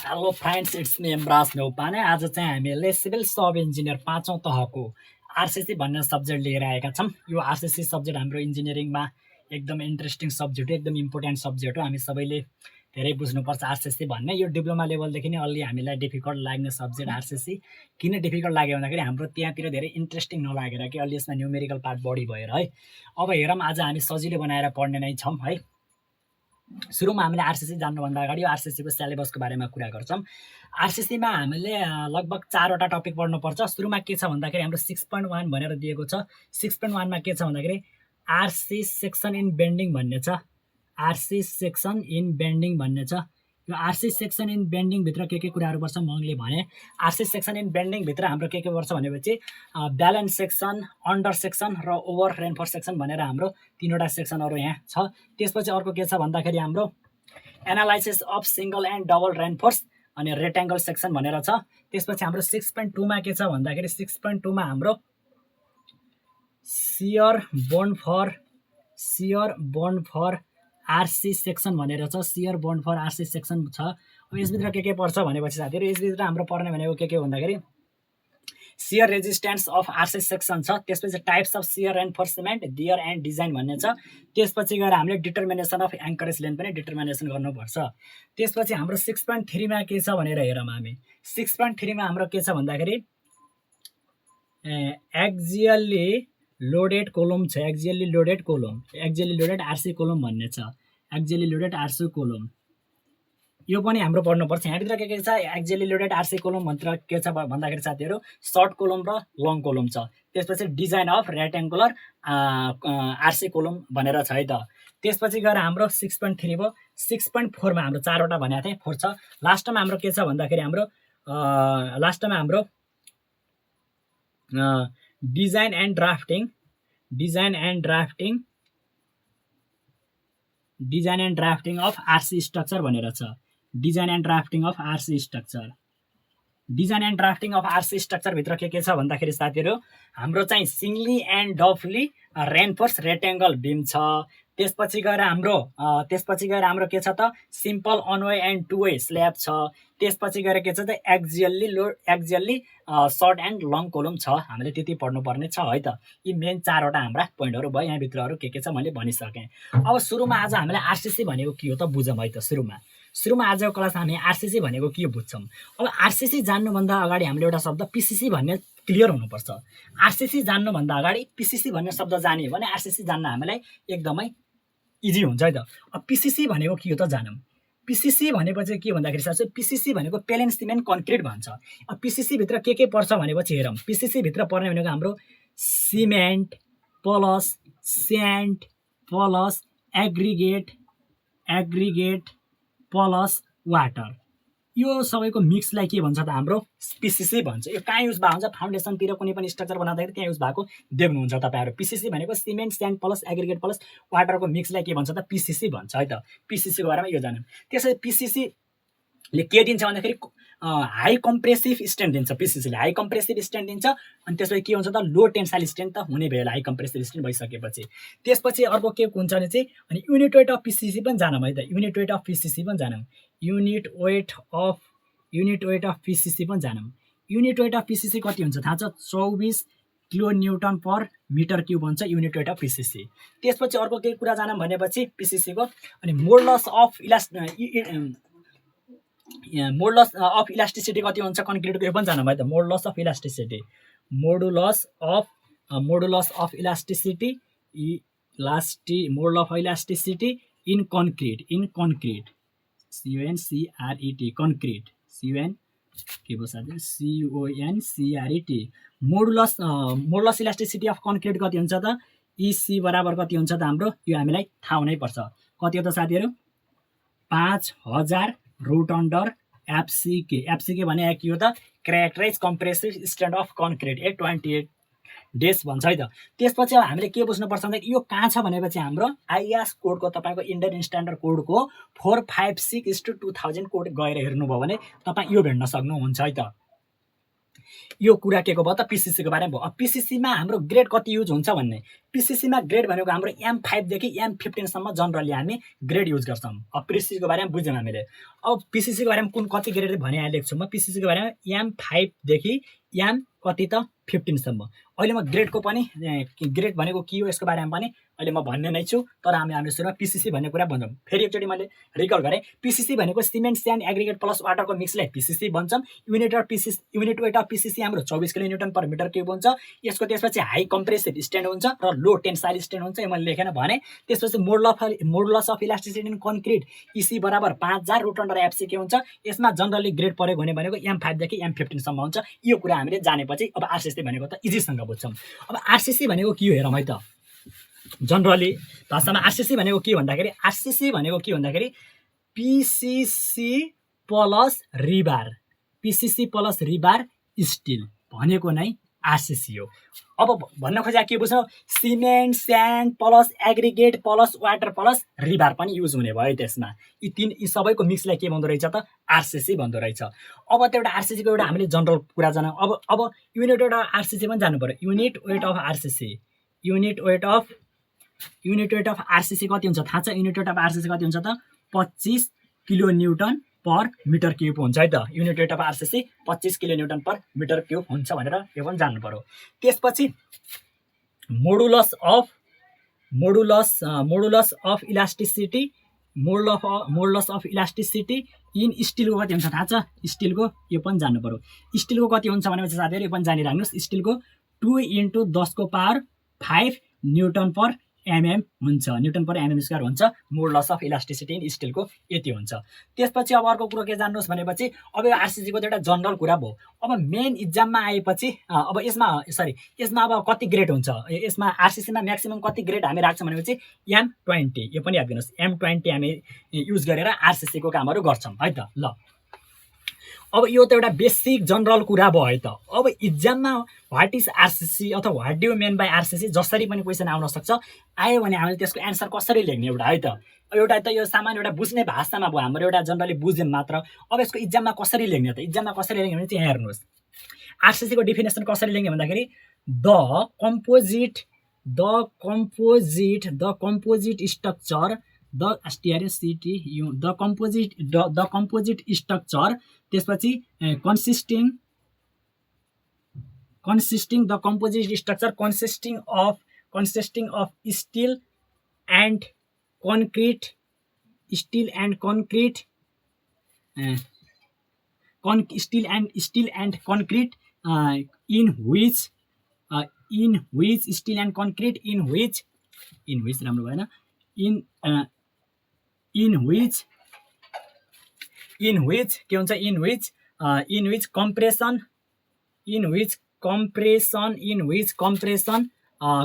Hello friends, it's me Emraj Neupane. आज चाहिँ हामीले सिभिल सब इन्जिनियर 5औं तहको आरसिसी भन्ने सब्जेक्ट लिएर आएका छौँ। यो आरसिसी सब्जेक्ट हाम्रो इन्जिनियरिङमा एकदम इन्ट्रेस्टिङ सब्जेक्ट हो, एकदम इम्पोर्टेन्ट सब्जेक्ट हो। हामी सबैले धेरै बुझ्नुपर्छ आरसिसी भन्ने। यो डिप्लोमा लेभलदेखि नै अलि हामीलाई डिफिकल्ट लाग्ने सब्जेक्ट आरसिसी। किन डिफिकल्ट लाग्यो भन्दाखेरि हाम्रो त्यहाँतिर धेरै इन्ट्रेस्टिङ नलागेर कि अलि यसमा न्युमेरिकल पार्ट बढी भएर है। अब हेरौँ, आज हामी सजिलो बनाएर पढ्ने नै छौँ है। सुरुमा हामीले आरसिसी जान्नुभन्दा अगाडि आरसिसीको सिलेबसको बारेमा कुरा गर्छौँ। आरसिसीमा हामीले लगभग 4वटा टपिक पढ्नुपर्छ। सुरुमा के छ भन्दाखेरि हाम्रो 6.1 भनेर दिएको छ। 6.1 मा के छ भन्दाखेरि आरसी सेक्सन इन बेन्डिङ भन्ने छ। आरसी सेक्सन इन बेन्डिङ भन्ने छ। यो आरसी सेक्सन इन बेन्डिङभित्र के कुराहरू पर्छ मैले भने। आरसी सेक्सन इन बेन्डिङभित्र हाम्रो के पर्छ भनेपछि ब्यालेन्स सेक्सन, अन्डर सेक्सन र ओभर रेनफोर्स सेक्सन भनेर हाम्रो 3वटा सेक्सनहरू यहाँ छ। त्यसपछि अर्को के छ भन्दाखेरि हाम्रो analysis of single and double reinforce अनि रेक्ट्याङ्गल सेक्सन भनेर छ। त्यसपछि हाम्रो 6.2 मा के छ भन्दाखेरि 6.2 मा हाम्रो shear bond for RC section भनेर छ। Shear bond for RC section छ। अब यसभित्र के पर्छ भनेपछि साथीहरू, यसभित्र हाम्रो पर्ने भनेको के भन्दाखेरि shear resistance of RC section छ। त्यसपछि types of shear reinforcement, their and design भन्ने छ। त्यसपछि गएर हामीले डिटर्मिनेसन अफ एङ्करेज लेन्थ पनि डिटर्मिनेसन गर्नुपर्छ। त्यसपछि हाम्रो 6.3 मा के छ भनेर हेरौँ हामी। 6.3 मा हाम्रो के छ भन्दाखेरि एक्जियल्ली लोडेड कोलम छ। एक्जियल्ली लोडेड आरसी कोलम भन्ने छ। एक्जियल्ली लोडेड आरसी कोलम यो पनि हाम्रो पढ्नुपर्छ। यहाँभित्र के छ, एक्जियल्ली लोडेड आरसी कोलम भन्दा के छ भन्दाखेरि साथीहरू सर्ट कोलम र लङ कोलम छ। त्यसपछि design of rectangular RC column भनेर छ है त। त्यसपछि गएर हाम्रो 6.3 भयो। 6.4 मा हाम्रो 4वटा भनेको थिएँ, 4 छ। लास्टमा हाम्रो के छ भन्दाखेरि हाम्रो design and drafting of RC structure भनेर छ। Design and drafting of RC structure भित्र के छ भन्दाखेरि साथीहरू हाम्रो चाहिँ singly and doubly reinforce rectangle beam छ। त्यसपछि गएर हाम्रो के छ त simple one way and two way slab छ। त्यसपछि गएर के छ त axially short and long column छ। हामीले त्यति पढ्नुपर्ने छ है त। यी मेन 4वटा हाम्रा पोइन्टहरू भयो। यहाँभित्रहरू के छ मैले भनिसकेँ। अब सुरुमा आज हामीले आरसिसी भनेको के हो त बुझौँ है त। सुरुमा आजको क्लास हामी आरसिसी भनेको के बुझ्छौँ। अब आरसिसी जान्नुभन्दा अगाडि हामीले एउटा शब्द पिसिसी भन्ने क्लियर हुनुपर्छ। आरसिसी जान्नुभन्दा अगाडि पिसिसी भन्ने शब्द जान्यो भने आरसिसी जान्न हामीलाई एकदमै इजी हुन्छ है त। अब पिसिसी भनेको के हो त जानौँ। पिसिसी भनेपछि के भन्दाखेरि साथी, पिसिसी भनेको प्लेन सिमेन्ट कन्क्रिट भन्छ। अब पिसिसी भित्र के पर्छ भनेपछि हेरौँ। पिसिसी भित्र पर्ने भनेको हाम्रो cement plus sand plus aggregate plus water, यो सबैको मिक्सलाई के भन्छ त हाम्रो पिसिसी भन्छ। यो कहाँ युज भएको हुन्छ, फाउन्डेसनतिर कुनै पनि स्ट्रक्चर बनाउँदाखेरि त्यहाँ युज भएको देख्नुहुन्छ तपाईँहरू। पिसिसी भनेको cement sand plus aggregate plus वाटरको मिक्सलाई के भन्छ त पिसिसी भन्छ है त। पिसिसीको बारेमा यो जानौँ। त्यसै पिसिसीले के दिन्छ भन्दाखेरि हाई कम्प्रेसिभ स्ट्रेन्थ दिन्छ। पिसिसीले हाई कम्प्रेसिभ स्ट्रेन्थ दिन्छ। अनि त्यसपछि के हुन्छ त लो टेन्साइल स्ट्रेन्थ त हुने भयो हाई कम्प्रेसिभ स्ट्रेन्थ भइसकेपछि। त्यसपछि अर्को के हुन्छ भने चाहिँ अनि युनिट वेट अफ पिसिसी पनि जानौँ है त। युनिट वेट अफ पिसिसी पनि जानौँ। युनिट वेट अफ पिसिसी कति हुन्छ थाहा छ, 24 kilo newton per metre cube हुन्छ युनिट वेट अफ पिसिसी। त्यसपछि अर्को केही कुरा जानौँ भनेपछि पिसिसीको अनि मोडुलस अफ इलास्टिसिटी कति हुन्छ कन्क्रिटको, यो पनि जानौँ है त। Modulus of elasticity in concrete CONCRET। Modulus elasticity of concrete कति हुन्छ त, EC बराबर कति हुन्छ त हाम्रो, यो हामीलाई थाहा हुनै पर्छ। कति हो त साथीहरू, 5000 रुट अन्डर FCK भने के हो त characterise compressive strength of concrete 28 days भन्छ है त। त्यसपछि अब हामीले के बुझ्नुपर्छ भन्दा यो कहाँ छ भनेपछि हाम्रो आइएस कोडको तपाईँको इन्डियन स्ट्यान्डर्ड कोडको 456:2000 कोड गएर हेर्नुभयो भने तपाईँ यो भेट्न सक्नुहुन्छ है त। यो कुरा के को भयो त पिसिसी को बारेमा भयो। अब पिसिसी मा हाम्रो ग्रेड कति युज हुन्छ भन्ने, पिसिसी मा ग्रेड भनेको हाम्रो M5 देखि M15 सम्म जनरली हामी ग्रेड युज गर्छौं। अब पिसिसी को बारेमा बुझ्यौं हामीले। अब पिसिसीको बारेमा कुन कति ग्रेड भने यहाँ लेख्छु म। पिसिसीको बारेमा M5 देखि M कति त 15 सम्म। अहिले म ग्रेडको पनि ग्रेड भनेको के हो यसको बारेमा पनि अहिले म भन्ने नै छु, तर हामी सुरुमा पिसिसी भन्ने कुरा भन्छौँ। फेरि एकचोटि मैले रिकल गरेँ। पिसिसी भनेको सिमेन्ट स्यान्ड एग्रिगेट प्लस वाटरको मिक्सलाई पिसिसी भन्छौँ। युनिट वेट अफ पिसिसी हाम्रो 24 किलोन्युटन पर मिटर क्युब हुन्छ। यसको त्यसपछि हाई कम्प्रेसिभ स्ट्रेन्थ हुन्छ र लो टेन्साइल स्ट्रेन्थ हुन्छ। यो मैले लेखेन भने। त्यसपछि modulus of elasticity in concrete EC बराबर 5000 रुट अन्डर एफसी के हुन्छ। यसमा जनरली ग्रेड परेको हुने भनेको M5 देखि M15 सम्म हुन्छ। यो कुरा हामीले जानेपछि अब आरसिसी भनेको त इजीसँग बुझ्छौँ। अब आरसिसी भनेको के हो हेरौँ है त। जनरली भाषामा आरसिसी भनेको के भन्दाखेरि PCC plus रिबार, PCC plus रिबार still भनेको नै आरसिसी हो। अब भन्न खोजेको के बुझ्नु, cement sand plus aggregate plus water plus रिबार पनि युज हुने भयो त्यसमा। यी सबैको मिक्सलाई के भन्दो रहेछ त आरसिसी भन्दो रहेछ। अब त एउटा आरसिसीको एउटा हामीले जनरल कुरा जान अब युनिट वेट अफ आरसिसी पनि जानु पर्यो। युनिट वेट अफ आरसिसी कति हुन्छ थाहा छ? युनिट वेट अफ आरसिसी कति हुन्छ त 25 किलोन्युटन पर मिटर क्युब हुन्छ है त। Unit weight of RCC 25 kilonewton per metre cube हुन्छ भनेर यो पनि जान्नु पर्यो। त्यसपछि मोडुलस अफ इलास्टिसिटी इन स्टिलको कति हुन्छ थाहा छ? स्टिलको यो पनि जान्नु पर्यो। स्टिलको कति हुन्छ भनेपछि साथीहरू यो पनि जानिराख्नुहोस्। स्टिलको 2 × 10⁵ न्युटन पर एमएम हुन्छ, न्युटन पर एमएम स्क्वायर हुन्छ। मोडुलस अफ इलास्टिसिटी इन स्टिलको यति हुन्छ। त्यसपछि अब अर्को कुरो के जान्नुहोस् भनेपछि अब यो आरसिसीको त एउटा जनरल कुरा भयो। अब मेन इक्जाममा आएपछि अब यसमा अब कति ग्रेड हुन्छ, यसमा आरसिसीमा म्याक्सिमम कति ग्रेड हामी राख्छौँ भनेपछि M20, यो पनि याद गर्नुहोस्। M20 हामी युज गरेर आरसिसीको कामहरू गर्छौँ है त। ल अब यो त एउटा बेसिक जनरल कुरा भयो है त। अब इक्जाममा व्हाट इज आरसिसी अथवा what do you main by RCC जसरी पनि क्वेसन आउन सक्छ। आयो भने हामीले त्यसको एन्सर कसरी लेख्ने एउटा है त। एउटा त यो सामान्य एउटा बुझ्ने भाषामा भयो, हाम्रो एउटा जनरली बुझ्यौँ मात्र। अब यसको इक्जाममा कसरी लेख्ने त? इक्जाममा कसरी लेख्ने भने चाहिँ यहाँ हेर्नुहोस्। आरसिसीको डिफिनेसन कसरी लेख्ने भन्दाखेरि द कम्पोजिट स्ट्रक्चर स्ट्रक्चर त्यसपछि consisting of steel and concrete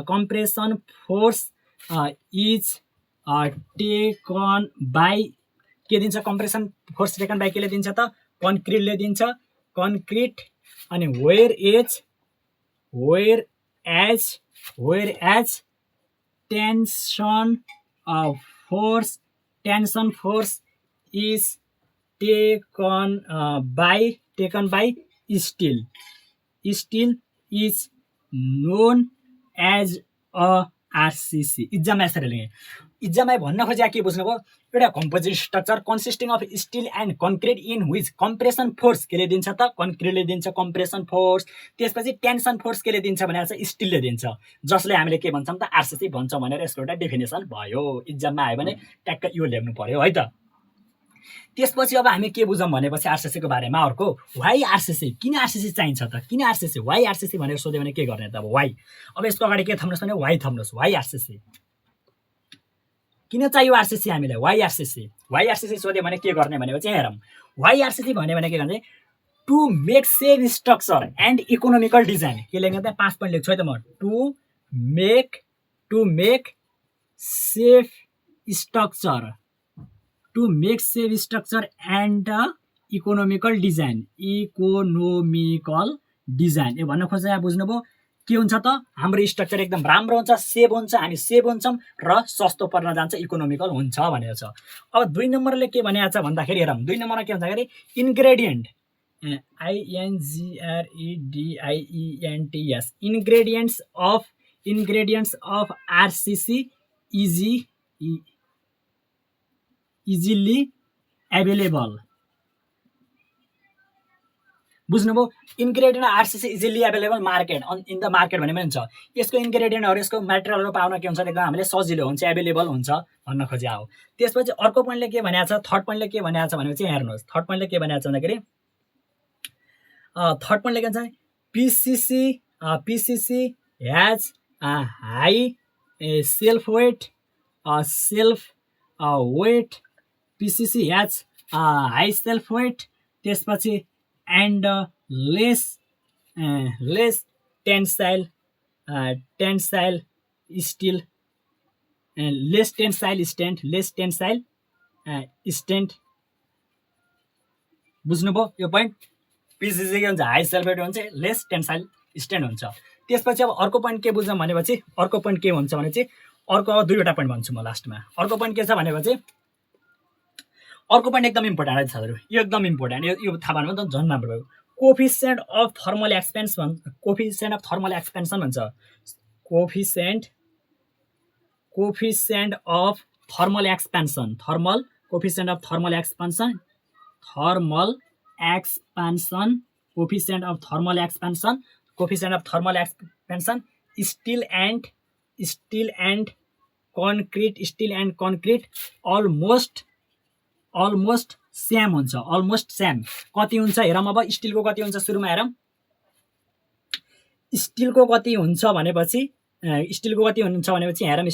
compression force is taken by के दिन्छ? कम्प्रेसन फोर्स टेकन बाई केले दिन्छ त? कन्क्रिटले दिन्छ। कन्क्रिट अनि whereas tension force is taken by steel is known as a RCC. इक्जाममा यसरी लेखेँ। इक्जाममा भन्न खोजेको के बुझ्नुभयो? एउटा composite structure consisting of steel and concrete in which compression force केले दिन्छ त? कन्क्रिटले दिन्छ कम्प्रेसन फोर्स। त्यसपछि टेन्सन फोर्स केले दिन्छ भनेर चाहिँ स्टिलले दिन्छ, जसले हामीले के भन्छौँ त? आरसिसी भन्छौँ भनेर यसको एउटा डेफिनेसन भयो। इक्जाममा आयो भने ट्याक्क यो लेख्नु पर्यो है त। त्यसपछि अब हामी के बुझौँ भनेपछि आरसिसीको बारेमा अर्को वाइ आरसिसी। किन आरसिसी चाहिन्छ त? किन आरसिसी वाइ आरसिसी भनेर सोध्यो भने के गर्ने त? अब वाइ, अब यसको अगाडि के थप्नुहोस् भने वाइ थप्नुहोस्। वाइ आरसिसी किन चाहियो आरसिसी हामीलाई? वाइ आरसिसी सोध्यो भने के गर्ने भनेपछि यहाँ हेरौँ। वाइ आरसिसी भन्यो भने के भन्छ? To make safe structure and economical design. के लेख्ने त? 5 पोइन्ट लेख्छु है त म। To make safe structure and economical design. यो भन्न खोजेको बुझ्नुभयो? के हुन्छ त? हाम्रो स्ट्रक्चर एकदम राम्रो हुन्छ, सेभ हुन्छ, हामी सेभ हुन्छौँ र सस्तो पर्न जान्छ, इकोनोमिकल हुन्छ भनेको छ। अब 2 नम्बरले के भनेको छ भन्दाखेरि हेरौँ। 2 नम्बरमा के भन्दाखेरि ingredient ingredients of RCC easily available बुझ्नुभयो? Ingredient RCC easily available market in the market भन्ने पनि हुन्छ। यसको इन्ग्रेडियन्टहरू यसको मेटेरियलहरू पाउन के हुन्छ एकदम हामीले सजिलो हुन्छ, एभाइलेबल हुन्छ भन्न खोजे हो। त्यसपछि अर्को पोइन्टले के भनेको छ, थर्ड पोइन्टले के भनेको छ भनेपछि हेर्नुहोस्, थर्ड पोइन्टले के भनेको छ भन्दाखेरि थर्ड पोइन्टले के भन्छ, PCC has high self weight PCC has high self weight, त्यसपछि and less tensile steel less tensile strength. बुझ्नुभयो यो पोइन्ट? पिसिसी के हुन्छ, हाई सेल्फ वेट हुन्छ, लेस टेन्साइल स्ट्रेन्थ हुन्छ। त्यसपछि अब अर्को पोइन्ट के बुझ्छौँ भनेपछि अर्को पोइन्ट के हुन्छ भनेपछि अर्को अब दुईवटा पोइन्ट भन्छु म लास्टमा। अर्को पोइन्ट के छ भनेपछि अर्को पोइन्ट एकदम इम्पोर्टेन्ट है साथीहरू, यो एकदम इम्पोर्टेन्ट, यो थाहा पाउनु त झन् राम्रो भयो। कोफिसिएन्ट अफ थर्मल एक्सपेन्सन भन्छ, कोफिसिएन्ट अफ थर्मल एक्सपेन्सन भन्छ, coefficient of thermal expansion, coefficient of thermal expansion, coefficient of thermal expansion, still and concrete almost same हुन्छ, अलमोस्ट सेम। कति हुन्छ हेरौँ अब, स्टिलको कति हुन्छ सुरुमा हेरौँ। स्टिलको कति हुन्छ भनेपछि हेरौँ,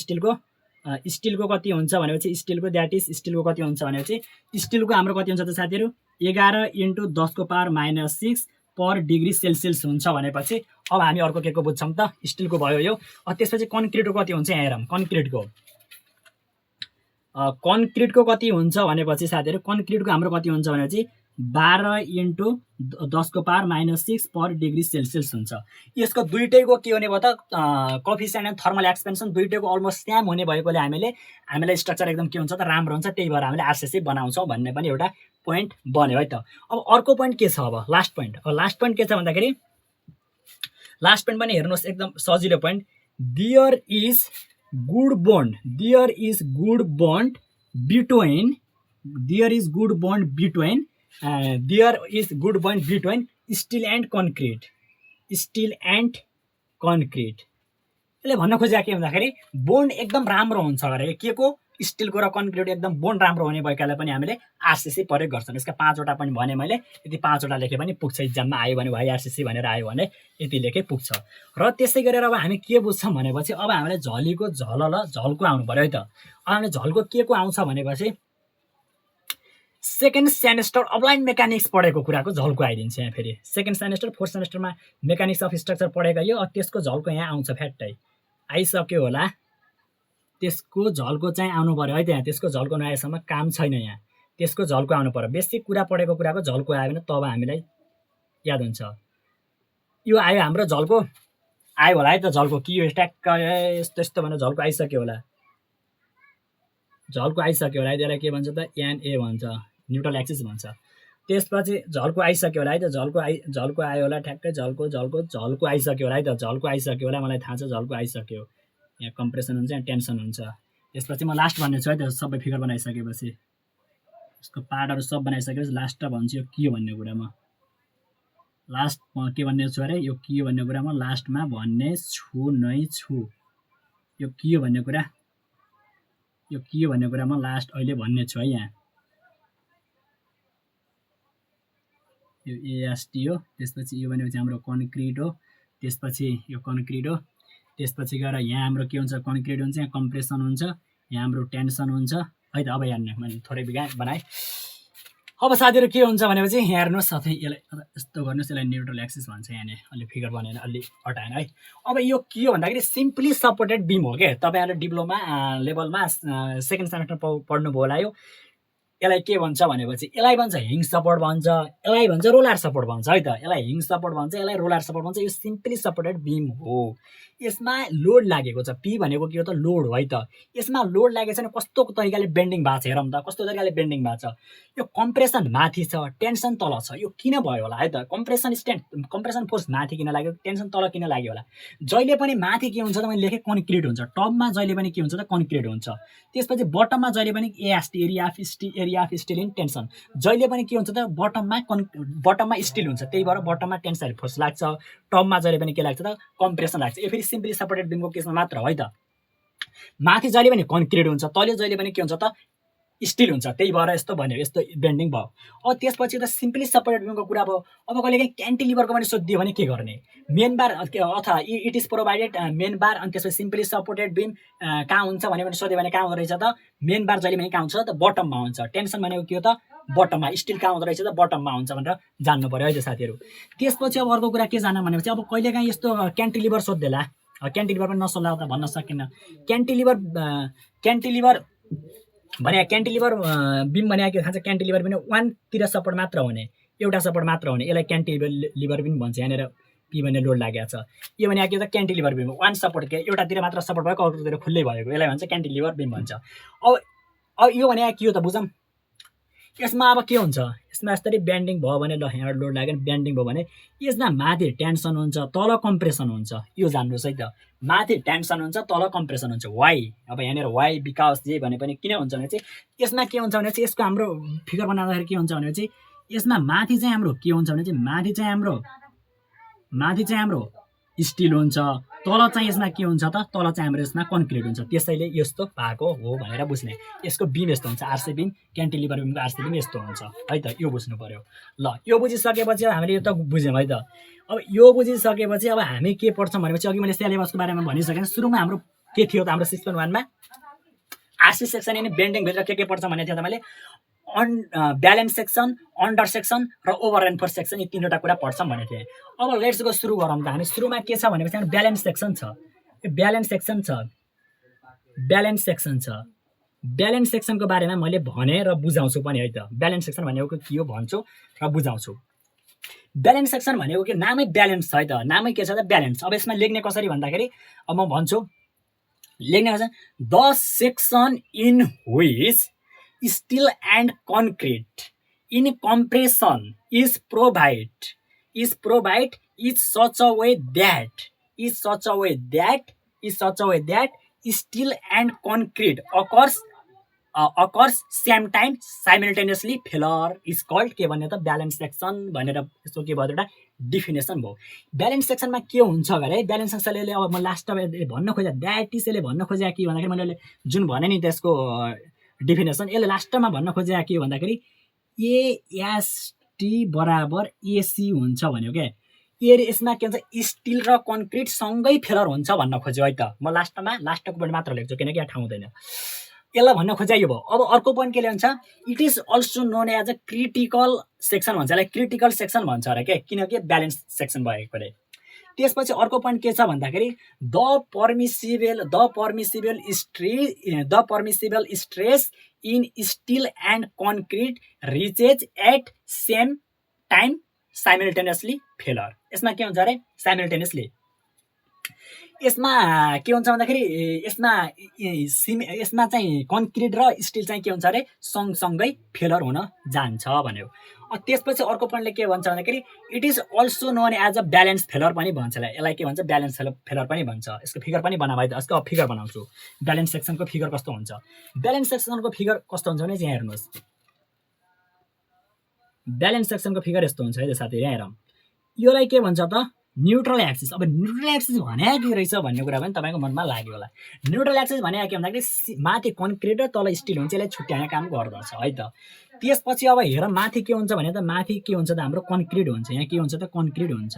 स्टिलको कति हुन्छ भनेपछि स्टिलको द्याट इज स्टिलको कति हुन्छ भनेपछि स्टिलको हाम्रो कति हुन्छ त साथीहरू, 11 × 10⁻⁶ पर डिग्री सेल्सियस हुन्छ भनेपछि अब हामी अर्को के को बुझ्छौँ त, स्टिलको भयो यो। त्यसपछि कन्क्रिटको कति हुन्छ यहाँ हेरौँ, कन्क्रिटको कति हुन्छ भनेपछि साथीहरू कन्क्रिटको हाम्रो कति हुन्छ भनेपछि 12 × 10⁻⁶ पर डिग्री सेल्सियस हुन्छ। यसको दुईटैको के हुने भयो त, कोफिसिएन्ट एन्ड थर्मल एक्सपेन्सन दुईटैको अलमोस्ट सेम हुने भएकोले हामीलाई स्ट्रक्चर एकदम के हुन्छ त, राम्रो हुन्छ, त्यही भएर हामीले आरसिसी बनाउँछौँ भन्ने पनि एउटा पोइन्ट बन्यो है त। अब अर्को पोइन्ट के छ, अब लास्ट पोइन्ट के छ भन्दाखेरि लास्ट पोइन्ट पनि हेर्नुहोस्, एकदम सजिलो point. There is good bond between steel and concrete. यसले भन्न खोजेको के भन्दाखेरि बोन्ड एकदम राम्रो हुन्छ अरे के को, स्टिलको र कन्क्रिट एकदम बोन्ड राम्रो हुने भएकाले पनि हामीले आरसिसी प्रयोग गर्छौँ। यसका 5वटा पनि भने मैले, यदि 5वटा लेखे पनि पुग्छ, इक्जाममा आयो भने आरसिसी भनेर आयो भने यति लेखे पुग्छ। र त्यसै गरेर अब हामी के बुझ्छौँ भनेपछि अब हामीले झल्को आउनु पर्यो है त। अब हामीले झल्को के को आउँछ भनेपछि सेकेन्ड सेमेस्टर अप्लाइड मेकानिक्स पढेको कुराको झल्को आइदिन्छ यहाँ। फेरि सेकेन्ड सेमेस्टर 4th सेमेस्टरमा मेकानिक्स अफ स्ट्रक्चर पढेको यो, त्यसको झल्को यहाँ आउँछ, फ्याट्टै आइसक्यो होला। त्यसको झल्को चाहिँ आउनु पर्यो है त यहाँ, त्यसको झल्को नआएसम्म काम छैन यहाँ, त्यसको झल्को आउनु पर्यो। बेसिक कुरा पढेको कुराको झल्को आयो भने तब हामीलाई याद हुन्छ। यो आयो हाम्रो झल्को, आयो होला है त झल्को, कि यो ट्याक्क यस्तो भनेर झल्को आइसक्यो होला है। त्यसलाई के भन्छ त, एनए भन्छ, न्युट्रल एक्सिस भन्छ। त्यसपछि झल्को आइसक्यो होला है त, झल्को आयो होला, ठ्याक्कै झल्को आइसक्यो होला है त, झल्को आइसक्यो होला, मलाई थाहा छ झल्को आइसक्यो। यहाँ कम्प्रेसन हुन्छ, यहाँ टेन्सन हुन्छ। त्यसपछि म लास्ट भन्ने छु है त, सबै फिगर बनाइसकेपछि, यसको पार्टहरू सब बनाइसकेपछि लास्ट भन्छु यो के हो भन्ने कुरा। म लास्टमा के भन्ने छु अरे, यो के हो भन्ने कुरा म लास्टमा भन्ने छु। यो के हो भन्ने कुरा म लास्ट अहिले भन्ने छु है। यहाँ यो एएसटी हो, त्यसपछि यो भनेपछि हाम्रो कन्क्रिट हो, त्यसपछि यो कन्क्रिट हो, त्यसपछि गएर यहाँ हाम्रो के हुन्छ, कन्क्रिट हुन्छ, यहाँ कम्प्रेसन हुन्छ, यहाँ हाम्रो टेन्सन हुन्छ है त। अब हेर्ने मैले थोरै बनाएँ। अब साथीहरू के हुन्छ भनेपछि यहाँ हेर्नुहोस्, साथै यसलाई यस्तो गर्नुहोस्, यसलाई न्युट्रल एक्सिस भन्छ। यहाँनिर अलि फिगर बनाएर अलि हटाएन है। अब यो के हो भन्दाखेरि सिम्पली सपोर्टेड बिम हो क्या। तपाईँहरूले डिप्लोमा लेभलमा सेकेन्ड सेमेस्टर पढ्नुभयो होला। यसलाई के भन्छ भनेपछि यसलाई भन्छ हिङ सपोर्ट भन्छ, यसलाई भन्छ रोलर सपोर्ट भन्छ है त। यसलाई हिङ सपोर्ट भन्छ, यसलाई रोलर सपोर्ट भन्छ। यो सिम्पली सपोर्टेड बिम हो। यसमा लोड लागेको छ, पी भनेको के हो त, लोड हो है त। यसमा लोड लागेको छ भने कस्तो तरिकाले बेन्डिङ भएको छ हेरौँ त, कस्तो तरिकाले बेन्डिङ भएको छ। यो कम्प्रेसन माथि छ, टेन्सन तल छ। यो किन भयो होला है त, कम्प्रेसन फोर्स माथि किन लाग्यो, टेन्सन तल किन लाग्यो होला। जहिले पनि माथि के हुन्छ त, मैले लेखेँ कन्क्रिट हुन्छ, टपमा जहिले पनि के हुन्छ त, कन्क्रिट हुन्छ। त्यसपछि बटममा जहिले पनि AST area graph still in tension. जहिले पनि के हुन्छ त बटममा स्टिल हुन्छ, त्यही भएर बटममा टेन्सन फोर्स लाग्छ। टपमा जहिले पनि के लाग्छ त कम्प्रेसन लाग्छ। यो फेरि सिम्पली सपोर्टेड बिमको केसमा मात्र हो है त। माथि जहिले पनि कन्क्रिट हुन्छ, तले जहिले पनि के हुन्छ त स्टिल हुन्छ, त्यही भएर यस्तो भन्यो, यस्तो बेन्डिङ भयो। अब त्यसपछि त सिम्पली सपोर्टेड बिमको कुरा भयो। अब कहिलेकाहीँ क्यान्टिलिभरको पनि सोधिदियो भने के गर्ने? मेन बार अथवा इट इज प्रोभाइडेड मेन बार, अनि त्यसपछि सिम्पली सपोर्टेड बिम कहाँ हुन्छ भने सोध्यो भने कहाँ हुँदो रहेछ त? मेन बार जहिले पनि कहाँ हुन्छ त? बटममा हुन्छ। टेन्सन भनेको के हो त? बटममा। स्टिल कहाँ हुँदो रहेछ त? बटममा हुन्छ भनेर जान्नु पर्यो है त साथीहरू। त्यसपछि अब अर्को कुरा के जान भनेपछि अब कहिलेकाहीँ यस्तो क्यान्टिलिभर सोध्देला, क्यान्टिलिभर पनि नसोध्ला त भन्न सकिन्न। क्यान्टिलिभर भने क्यान्टिलिभर बिम भने के खान्छ? क्यान्टिलिभर पनि वानतिर सपोर्ट मात्र हुने, एउटा सपोर्ट मात्र हुने, यसलाई क्यान्टिलिभर बिम भन्छ। यहाँनिर पी भन्ने लोड लागेको छ। यो भने के त? क्यान्टिलिभर बिम, वान सपोर्ट, के एउटातिर मात्र सपोर्ट भएको, अरूतिर खुल्लै भएको, यसलाई भन्छ क्यान्टिलिभर बिम भन्छ। अब यो भने के हो त बुझौँ। यसमा अब के हुन्छ? यसमा यसरी बेन्डिङ भयो भने, ल यहाँ लोड लाग्यो भने बेन्डिङ भयो भने यसमा माथि टेन्सन हुन्छ, तल कम्प्रेसन हुन्छ। यो जान्नुहोस् है त। माथि टेन्सन हुन्छ, तल कम्प्रेसन हुन्छ। वाइ? अब यहाँनिर वाइ बिकज जे भने पनि किन हुन्छ भने चाहिँ यसमा के हुन्छ भने चाहिँ यसको हाम्रो फिगर बनाउँदाखेरि के हुन्छ भने चाहिँ यसमा माथि चाहिँ हाम्रो के हुन्छ भने चाहिँ माथि चाहिँ हाम्रो स्टिल हुन्छ, तल चाहिँ यसमा के हुन्छ त? तल चाहिँ हाम्रो यसमा कन्क्रिट हुन्छ। त्यसैले यस्तो भएको हो भनेर बुझ्ने। यसको बिम यस्तो हुन्छ, आरसी बिम, क्यान्टिलिभर बिमको आरसी बिम यस्तो हुन्छ है त। यो बुझ्नु पर्यो। ल यो बुझिसकेपछि हामीले यो त बुझ्यौँ है त। अब यो बुझिसकेपछि अब हामी के पढ्छौँ भनेपछि अघि मैले सिलेबसको बारेमा भनिसकेँ। सुरुमा हाम्रो के थियो त? हाम्रो 6.1 मा आरसी सेक्सन अनि बेन्डिङभित्र के पढ्छौँ भने थियो त मैले? ब्यालेन्स सेक्सन, अन्डर सेक्सन र ओभर रेन्फोर्स सेक्सन, यी तीनवटा कुरा पढ्छौँ भनेको थिएँ। अब लेट्स गो सुरु गरौँ त। हामी सुरुमा के छ भनेपछि हाम्रो ब्यालेन्स सेक्सन छ। ब्यालेन्स सेक्सनको बारेमा मैले भने र बुझाउँछु पनि है त। ब्यालेन्स सेक्सन भनेको के हो भन्छु र बुझाउँछु। ब्यालेन्स सेक्सन भनेको के? नामै ब्यालेन्स छ है त। नामै के छ त? ब्यालेन्स। अब यसमा लेख्ने कसरी भन्दाखेरि अब म भन्छु, लेख्ने कसरी? The section in which steel and concrete in compression is provide such a way that steel and concrete occurs same time simultaneously failure is called के भन्ने त? ब्यालेन्स सेक्सन भनेर यसको के भयो? एउटा डिफिनेसन भयो। ब्यालेन्स सेक्सनमा के हुन्छ गरे? ब्यालेन्स सेक्सनले अब म लास्टमा भन्न खोजेँ द्याट इज, यसले भन्न खोजे के भन्दाखेरि मैले जुन भने नि त्यसको डिफिनेसन, यसले लास्टमा भन्न खोजे के भन्दाखेरि एएसटी बराबर एसी हुन्छ भन्यो क्या। यसमा के हुन्छ? स्टिल र कन्क्रिट सँगै फेलर हुन्छ भन्न खोज्यो है त। म लास्टको पोइन्ट मात्र लेख्छु किनकि यहाँ ठाउँ हुँदैन। यसलाई भन्न खोज्या यो भयो। अब अर्को पोइन्ट के भन्छ? It is also known as a critical section भन्छ। यसलाई क्रिटिकल सेक्सन भन्छ अरे क्या, किनकि ब्यालेन्स सेक्सन भएकोले। त्यसपछि अर्को पोइन्ट के छ भन्दाखेरि the permissible stress in steel and concrete reaches at same time simultaneously failure. यसमा के हुन्छ अरे? साइमल्टेनियसली। यसमा के हुन्छ भन्दाखेरि यसमा चाहिँ कन्क्रिट र स्टिल चाहिँ के हुन्छ अरे? सँगसँगै फेलर हुन जान्छ भन्यो। त्यसपछि अर्को पोइन्टले के भन्छ भन्दाखेरि it is also known as a balance failure पनि भन्छ। यसलाई के भन्छ? ब्यालेन्स फेलर पनि भन्छ। यसको फिगर पनि बनाए त। यसको फिगर बनाउँछु। ब्यालेन्स सेक्सनको फिगर कस्तो हुन्छ? ब्यालेन्स सेक्सनको फिगर कस्तो हुन्छ भने यहाँ हेर्नुहोस्। ब्यालेन्स सेक्सनको फिगर यस्तो हुन्छ है त साथी। यहाँ हेरौँ। योलाई के भन्छ त? Neutral axis. अब न्युट्रल एक्सिस भने के रहेछ भन्ने कुरा पनि तपाईँको मनमा लाग्यो होला। न्युट्रल एक्सिस भने के भन्दाखेरि माथि कन्क्रिट र तल स्टिल हुन्छ, यसलाई छुट्याउने काम गर्दछ है त। त्यसपछि अब हेर माथि के हुन्छ भने त? माथि के हुन्छ त? हाम्रो कन्क्रिट हुन्छ। यहाँ के हुन्छ त? कन्क्रिट हुन्छ।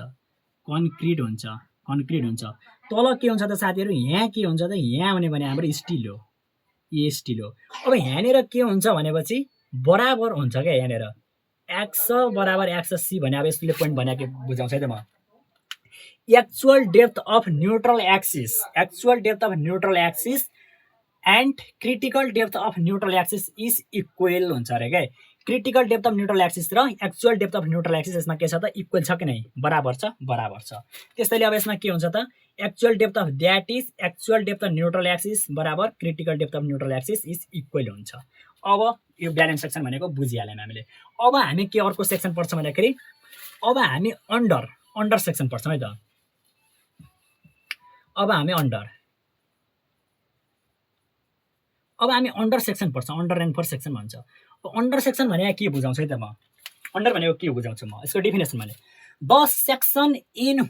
तल के हुन्छ त साथीहरू? यहाँ के हुन्छ त? यहाँ आउने भने हाम्रो स्टिल हो। यो स्टिल हो। अब यहाँनिर के हुन्छ भनेपछि बराबर हुन्छ क्या। यहाँनिर एक्स बराबर एक्स सी भने अब यसले पोइन्ट भने के बुझाउँछ है त म। Actual depth of neutral axis and critical depth of neutral axis is equal हुन्छ अरे क्या। Critical depth of neutral axis र actual depth of neutral axis यसमा के छ त? इक्वल छ कि नै? बराबर छ। त्यसैले अब यसमा के हुन्छ त? Actual depth of neutral axis बराबर critical depth of neutral axis is equal हुन्छ। अब यो ब्यालेन्स सेक्सन भनेको बुझिहाल्यौँ हामीले। अब हामी के अर्को सेक्सन पढ्छौँ भन्दाखेरि अब हामी अन्डर सेक्सन पढ्छौँ है त। अब हामी अन्डर सेक्सन पढ्छौँ। अन्डर रेन्फोर्स सेक्सन भन्छ। अन्डर सेक्सन भने के बुझाउँछु है त म अन्डर भनेको के बुझाउँछु म यसको डेफिनेसन भने the section in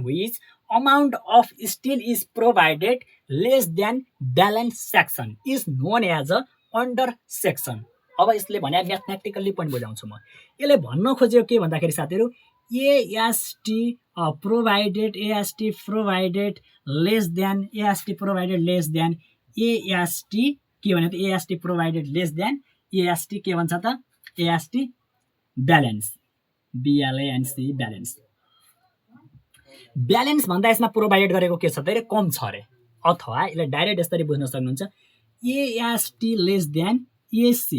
which amount of steel is provided less than balance section is known as a under section। अब यसले भने म्याथमेटिकल्ली पनि बुझाउँछु म यसले भन्न खोजेको के भन्दाखेरि साथीहरू AST provided less than AST के भने त AST provided less than AST के भन्छ त AST balance BALANCE ब्यालेन्स भन्दा यसमा प्रोभाइड गरेको के छ त कम छ अरे अथवा यसलाई डाइरेक्ट यसरी बुझ्न सक्नुहुन्छ AST less than AC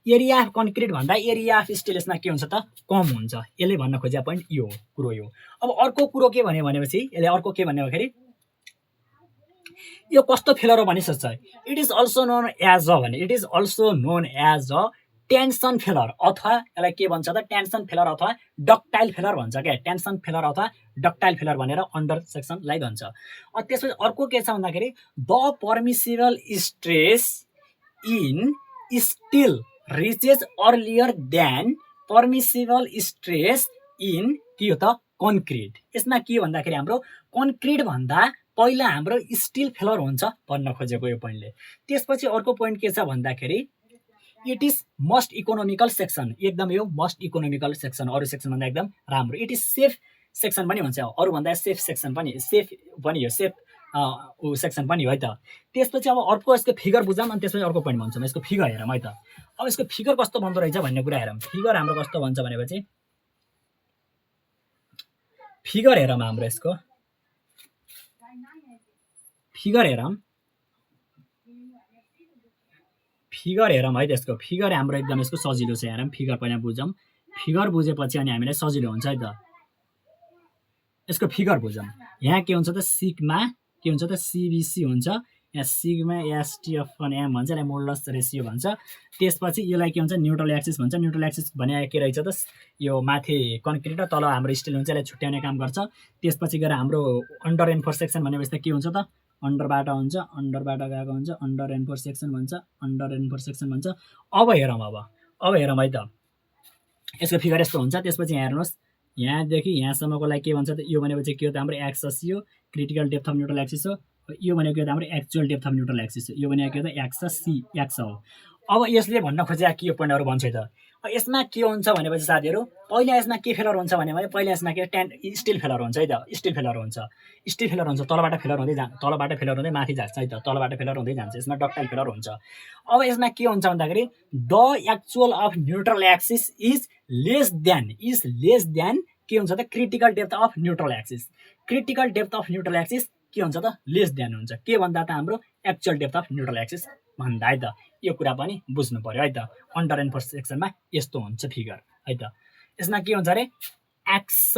area of concrete भन्दा एरिया अफ स्टिल यसमा के हुन्छ त कम हुन्छ। यसले भन्न खोजेको पोइन्ट यो कुरो यो। अब अर्को कुरो के भन्यो भनेपछि यसले अर्को के भन्ने भन्दाखेरि यो कस्तो फेलर हो भनी सोध्छ it is also known as a भने it is also known as a tension failure अथवा यसलाई के भन्छ त टेन्सन फेलर अथवा डक्टाइल फेलर भन्छ क्या टेन्सन फेलर अथवा डक्टाइल फेलर भनेर अन्डर सेक्सनलाई भन्छ। त्यसपछि अर्को के छ भन्दाखेरि the permissible stress in steel reaches earlier than permissible stress in के हो त कन्क्रिट। यसमा के भन्दाखेरि हाम्रो कन्क्रिट भन्दा पहिला हाम्रो स्टिल फेलर हुन्छ भन्न खोजेको यो पोइन्टले। त्यसपछि अर्को पोइन्ट के छ भन्दाखेरि it is must economical section एकदम यो मस्ट इकोनोमिकल सेक्सन अरू सेक्सन भन्दा एकदम राम्रो। इट इज सेफ सेक्सन पनि भन्छ अरू भन्दा सेफ सेक्सन पनि सेफ पनि हो सेफ सेक्सन पनि हो है त। त्यसपछि अब अर्को यसको फिगर बुझौँ अनि त्यसपछि अर्को पोइन्ट भन्छौँ यसको फिगर हेरौँ है त। अब यसको फिगर कस्तो बन्दो रहेछ भन्ने कुरा हेरौँ। फिगर हाम्रो कस्तो भन्छ भनेपछि फिगर हेरौँ हाम्रो यसको फिगर हेरौँ है त्यसको फिगर हाम्रो एकदम यसको सजिलो छ हेरौँ। फिगर पहिला बुझौँ फिगर बुझेपछि अनि हामीलाई सजिलो हुन्छ है त। यसको फिगर बुझौँ यहाँ के हुन्छ त सिग्मा के हुन्छ त CBC हुन्छ यहाँ सिग्मा ST अपन M भन्छ यसलाई मोडुलस रेसियो भन्छ। त्यसपछि यसलाई के हुन्छ न्युट्रल एक्सिस भन्छ। न्युट्रल एक्सिस भने के रहेछ त यो माथि कन्क्रिट र तल हाम्रो स्टिल हुन्छ यसलाई छुट्याउने काम गर्छ। त्यसपछि गएर हाम्रो अन्डर रेन्फोर्स सेक्सन भनेपछि त के हुन्छ त अन्डरबाट हुन्छ अन्डरबाट गएको हुन्छ अन्डर रेन्फोर्स सेक्सन भन्छ अन्डर रेन्फोर्स सेक्सन भन्छ। अब हेरौँ है त यसको फिगर यस्तो हुन्छ। त्यसपछि यहाँ हेर्नुहोस् यहाँदेखि यहाँसम्मको लागि के भन्छ त यो भनेपछि के हो त हाम्रो एक्सस यो critical depth of neutral axis हो। यो भनेको के हो त हाम्रो actual depth of neutral axis हो। यो भनेको के हो त एक्स सी एक्स हो। अब यसले भन्न खोजेको के पोइन्टहरू भन्छ त यसमा के हुन्छ भनेपछि साथीहरू पहिला यसमा के फेलर हुन्छ भने पहिला यसमा के स्टिल फेलर हुन्छ है त स्टिल फेलर हुन्छ तलबाट फेलर हुँदै माथि जान्छ है त तलबाट फेलर हुँदै जान्छ यसमा डक्टाइल फेलर हुन्छ। अब यसमा के हुन्छ भन्दाखेरि the actual of neutral axis is less than के हुन्छ त critical depth of neutral axis. Critical depth of neutral axis के हुन्छ त लेस देन हुन्छ के भन्दा त हाम्रो actual depth of neutral axis भन्दा है त। यो कुरा पनि बुझ्नु पर्यो है त। अन्डर रेन्फोर्स सेक्सनमा यस्तो हुन्छ फिगर है त। यसमा के हुन्छ अरे x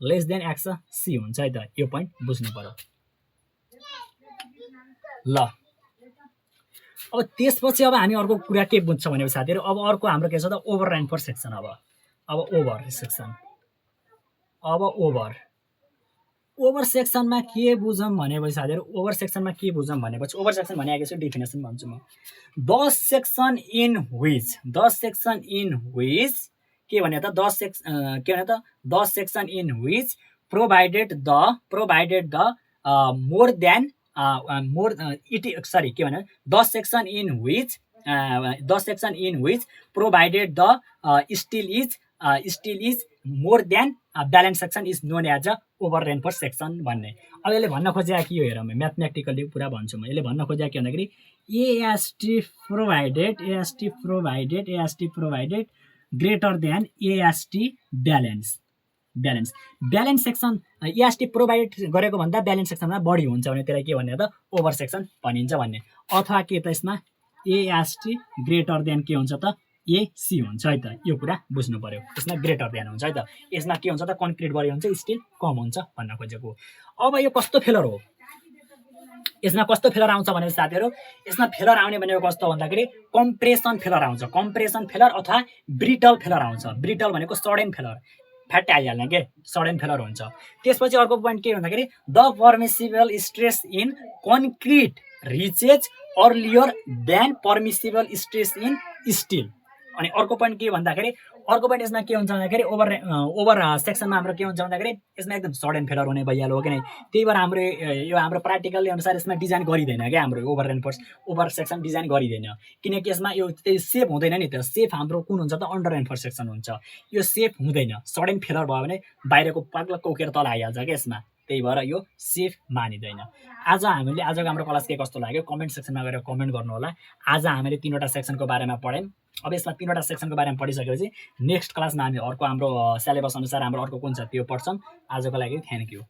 less than x c हुन्छ है त। यो पोइन्ट बुझ्नु पर्यो ल। अब त्यसपछि अब हामी अर्को कुरा के बुझ्छौँ भनेपछि साथीहरू अब अर्को हाम्रो के छ त ओभर रेन्फोर्स सेक्सन। ओभर सेक्सनमा के बुझौँ भनेपछि साथीहरू ओभर सेक्सन भनेको चाहिँ डेफिनेसन भन्छु म द सेक्सन इन विच के भने त the section in which provided the more than the section in which provided the steel is more than balance section is known as a over reinforce section भन्ने। अब यसले भन्न खोजेको के हो हेरौँ म्याथमेटिकल्ली पुरा भन्छु म। यसले भन्न खोजेको के भन्दाखेरि AST provided greater than AST balance section AST provide गरेको भन्दा ब्यालेन्स सेक्सनमा बढी हुन्छ भने त्यसलाई के भन्ने त ओभर सेक्सन भनिन्छ भन्ने। अथवा के त यसमा AST ग्रेटर देन के हुन्छ त AC हुन्छ है त। यो कुरा बुझ्नु पर्यो यसमा ग्रेटर देन हुन्छ है त। यसमा के हुन्छ त कन्क्रिट बढी हुन्छ स्टिल कम हुन्छ भन्न खोजेको। अब यो कस्तो फेलर हो यसमा कस्तो फेलर आउँछ भनेपछि साथीहरू यसमा फेलर आउने भनेको कस्तो भन्दाखेरि कम्प्रेसन फेलर आउँछ। कम्प्रेसन फेलर अथवा ब्रिटल फेलर आउँछ। ब्रिटल भनेको सडन फेलर फ्याट आइहाल्ने के सडन फेलर हुन्छ। त्यसपछि अर्को पोइन्ट के भन्दाखेरि the permissible stress in concrete reaches earlier than permissible stress in steel. अनि अर्को पोइन्ट के भन्दाखेरि अर्को पोइन्ट यसमा के हुन्छ भन्दाखेरि ओभर सेक्सनमा हाम्रो के हुन्छ भन्दाखेरि यसमा एकदम सडन फेलर हुने भइहाल्यो हो कि नै। त्यही भएर हाम्रो यो हाम्रो प्र्याक्टिकल अनुसार यसमा डिजाइन गरिँदैन क्या हाम्रो ओभर सेक्सन डिजाइन गरिँदैन, किनकि यसमा यो त्यही सेफ हुँदैन नि त। सेफ हाम्रो कुन हुन्छ त अन्डर रेनफोर्स सेक्सन हुन्छ। यो सेफ हुँदैन, सडन फेलर भयो भने बाहिरको पाग्लक्क उकेर तल आइहाल्छ क्या यसमा, त्यही भएर यो सेफ मानिँदैन। हामीले आजको हाम्रो क्लास के कस्तो लाग्यो कमेन्ट सेक्सनमा गएर कमेन्ट गर्नु होला। आज हामीले 3वटा सेक्सनको बारेमा पढ्यौँ। अब यसमा 3वटा सेक्सनको बारेमा पढिसकेपछि नेक्स्ट क्लासमा हामी अर्को हाम्रो सिलेबस अनुसार हाम्रो अर्को कुन छ त्यो पढ्छौँ। आजको लागि थ्याङ्क यू।